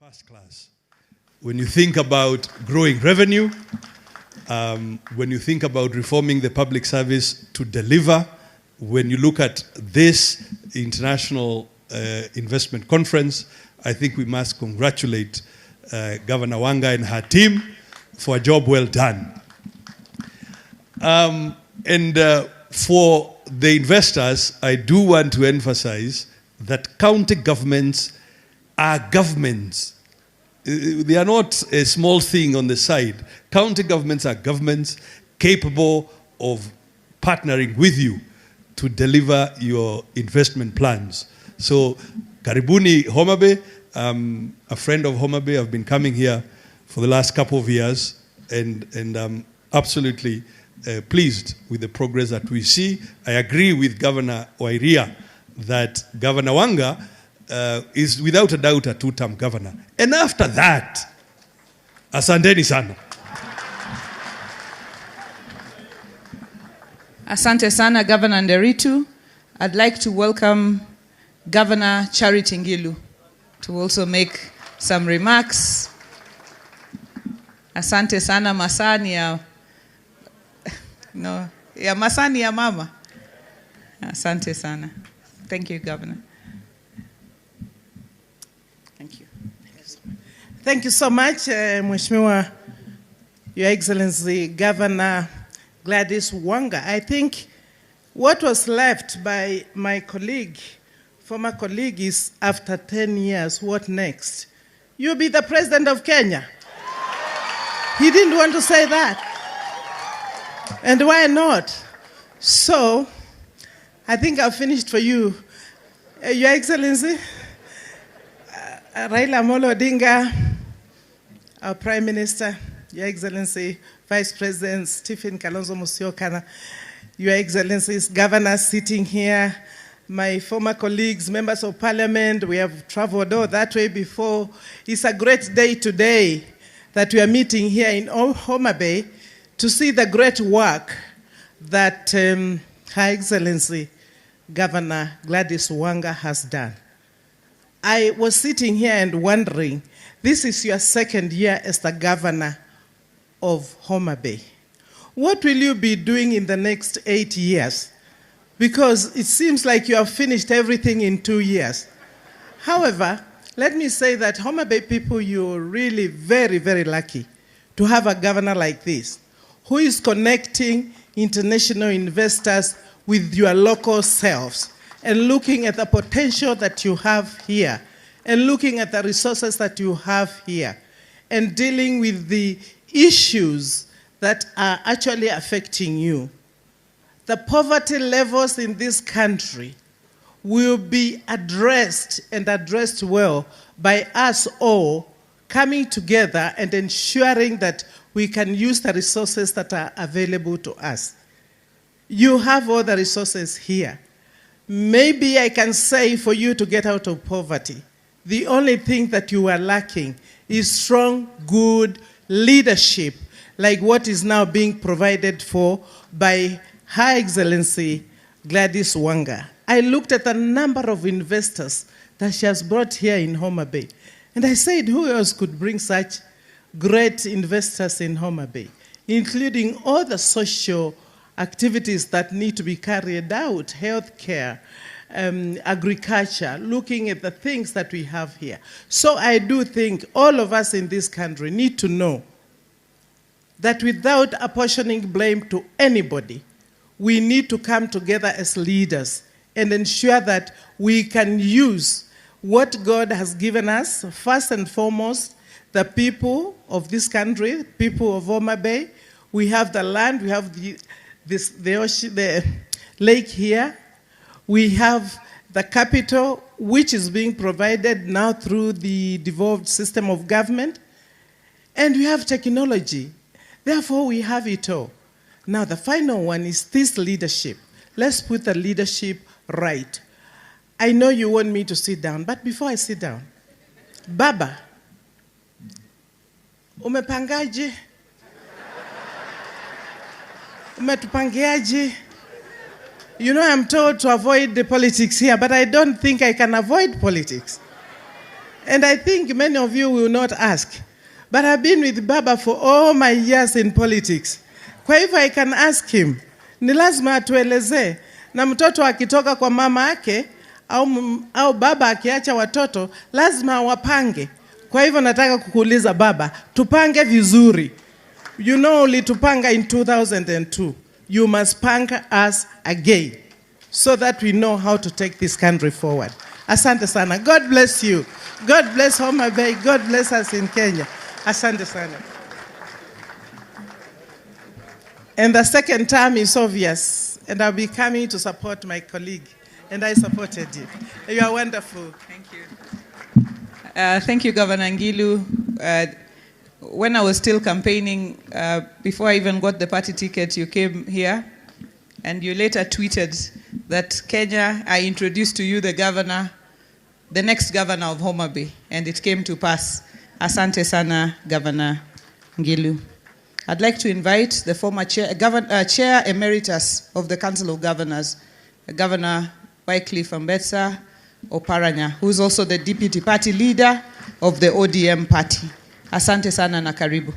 First class. When you think about growing revenue, when you think about reforming the public service to deliver, when you look at this international investment conference, I think we must congratulate Governor Wanga and her team for a job well done. For the investors, I do want to emphasize that county governments are governments. They are not a small thing on the side. County governments are governments capable of partnering with you to deliver your investment plans. So, karibuni Homa Bay. A friend of Homa Bay. I've been coming here for the last couple of years, and I'm absolutely pleased with the progress that we see. I agree with Governor Wairia that Governor Wanga is without a doubt a two-term governor. And after that, asanteni sana. Asante sana, Governor Nderitu. I'd like to welcome Governor Charity Ngulu to also make some remarks. Asante sana, masani ya masani ya mama. Asante sana. Thank you, Governor. Thank you. Thank you so much, Mheshimiwa, Your Excellency, Governor Gladys Wanga. I think what was left by my colleague, former colleague, is after 10 years, what next? You'll be the president of Kenya. He didn't want to say that. And why not? So, I think I've finished for you. Your Excellency, Raila Amolo Odinga, our Prime Minister, Your Excellency, Vice President Stephen Kalonzo Musyoka, Your Excellencies, governors sitting here, my former colleagues, members of parliament, we have traveled all that way before. It's a great day today that we are meeting here in Homa Bay to see the great work that Her Excellency Governor Gladys Wanga has done. I was sitting here and wondering, this is your second year as the governor of Homa Bay. What will you be doing in the next 8 years? Because it seems like you have finished everything in 2 years. However, let me say that Homa Bay people, you're really very, very lucky to have a governor like this, who is connecting international investors with your local selves and looking at the potential that you have here and looking at the resources that you have here and dealing with the issues that are actually affecting you. The poverty levels in this country will be addressed and addressed well by us all coming together and ensuring that we can use the resources that are available to us. You have all the resources here. Maybe I can say for you to get out of poverty, the only thing that you are lacking is strong, good leadership, like what is now being provided for by Her Excellency Gladys Wanga. I looked at the number of investors that she has brought here in Homa Bay, and I said, who else could bring such great investors in Homa Bay, including all the social activities that need to be carried out, healthcare, agriculture, looking at the things that we have here. So I do think all of us in this country need to know that without apportioning blame to anybody, we need to come together as leaders and ensure that we can this what God has given us, first and foremost, the people of this country, people of Homa Bay. We have the land, we have the ocean, the lake here. We have the capital, which is being provided now through the devolved system of government. And we have technology. Therefore, we have it all. Now, the final one is this leadership. Let's put the leadership right. I know you want me to sit down, but before I sit down, Baba, umepangaje? Umetupangiaje? You know, I'm told to avoid the politics here, but I don't think I can avoid politics. And I think many of you will not ask. But I've been with Baba for all my years in politics. Kwa hivyo I can ask him, ni lazima atuelezee, na mtoto akitoka kwa mama yake au baba akiacha watoto lazima wapange. Kwa hivyo nataka kukuuliza Baba, tupange vizuri. You know ulitupanga in 2002. You must punk us again so that we know how to take this country forward. Asante sana. God bless you. God bless Homa Bay. God bless us in Kenya. Asante sana. And the second term is obvious, and I'll be coming to support my colleague, and I supported you. You are wonderful. Thank you. Thank you, Governor Ngulu. When I was still campaigning, before I even got the party ticket, you came here, and you later tweeted that Kenya, I introduced to you the governor, the next governor of Homa Bay, and it came to pass. Asante sana, Governor Ngulu. I'd like to invite the former Chair Emeritus of the Council of Governors, Governor Wycliffe Ambetsa Oparanya, who is also the Deputy Party Leader of the ODM Party. Asante sana na karibu.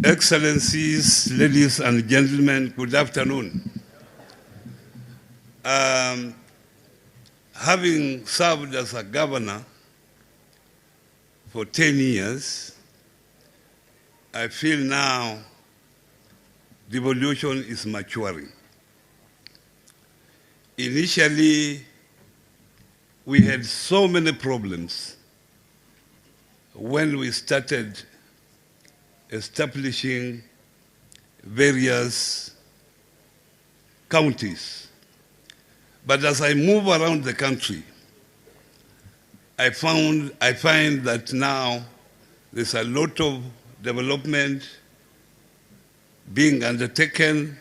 Excellencies, ladies and gentlemen, good afternoon. Having served as a governor for 10 years, I feel now devolution is maturing. Initially, we had so many problems when we started establishing various counties. But as I move around the country, I find that now there's a lot of development being undertaken,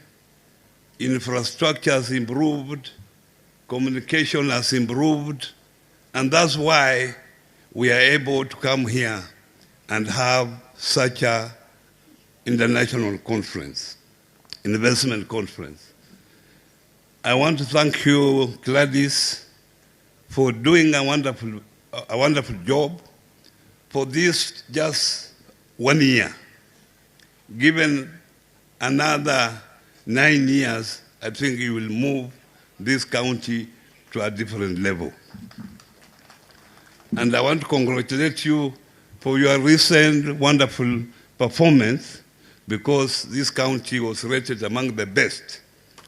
infrastructure has improved, communication has improved, and that's why we are able to come here and have such a international conference, investment conference. I want to thank you, Gladys, for doing a wonderful job for this just 1 year. Given another 9 years, I think you will move this county to a different level. And I want to congratulate you for your recent wonderful performance, because this county was rated among the best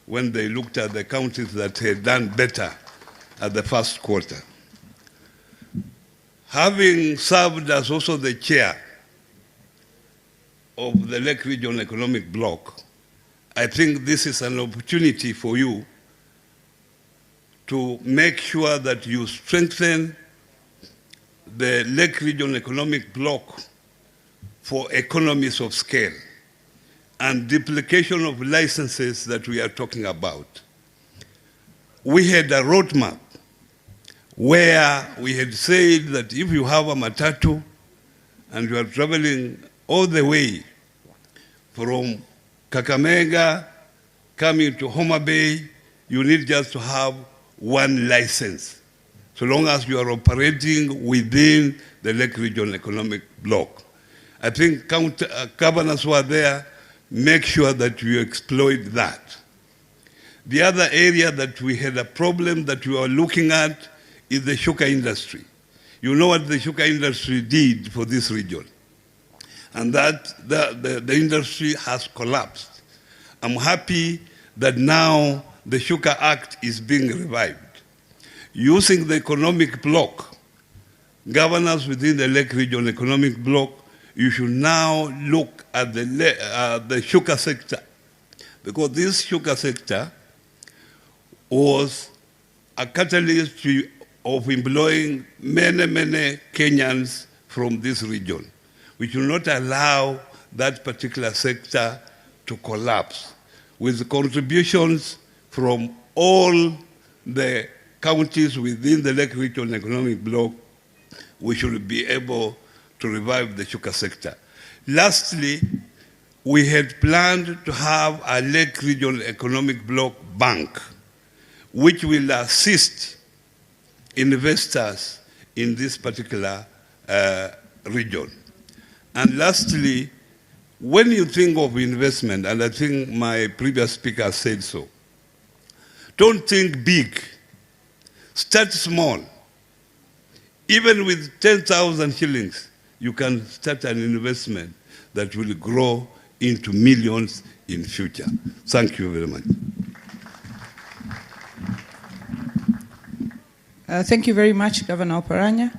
when they looked at the counties that had done better at the first quarter. Having served as also the chair of the Lake Region Economic Bloc, I think this is an opportunity for you to make sure that you strengthen the Lake Region Economic Bloc for economies of scale and duplication of licenses that we are talking about. We had a roadmap where we had said that if you have a matatu and you are traveling all the way from Kakamega coming to Homa Bay, you need just to have one license, so long as you are operating within the Lake Region Economic Bloc. I think governors who are there, make sure that you exploit that. The other area that we had a problem that we are looking at is the sugar industry. You know what the sugar industry did for this region, and that the industry has collapsed. I'm happy that now the Sugar Act is being revived. Using the economic bloc, governors within the Lake Region Economic Bloc, you should now look at the sugar sector, because this sugar sector was a catalyst of employing many, many Kenyans from this region. We should not allow that particular sector to collapse. With contributions from all the counties within the Lake Region Economic Bloc, we should be able to revive the sugar sector. Lastly, we had planned to have a Lake Region Economic Bloc Bank, which will assist investors in this particular region. And lastly, when you think of investment, and I think my previous speaker said so, don't think big. Start small. Even with 10,000 shillings, you can start an investment that will grow into millions in future. Thank you very much. Thank you very much, Governor Oparanya.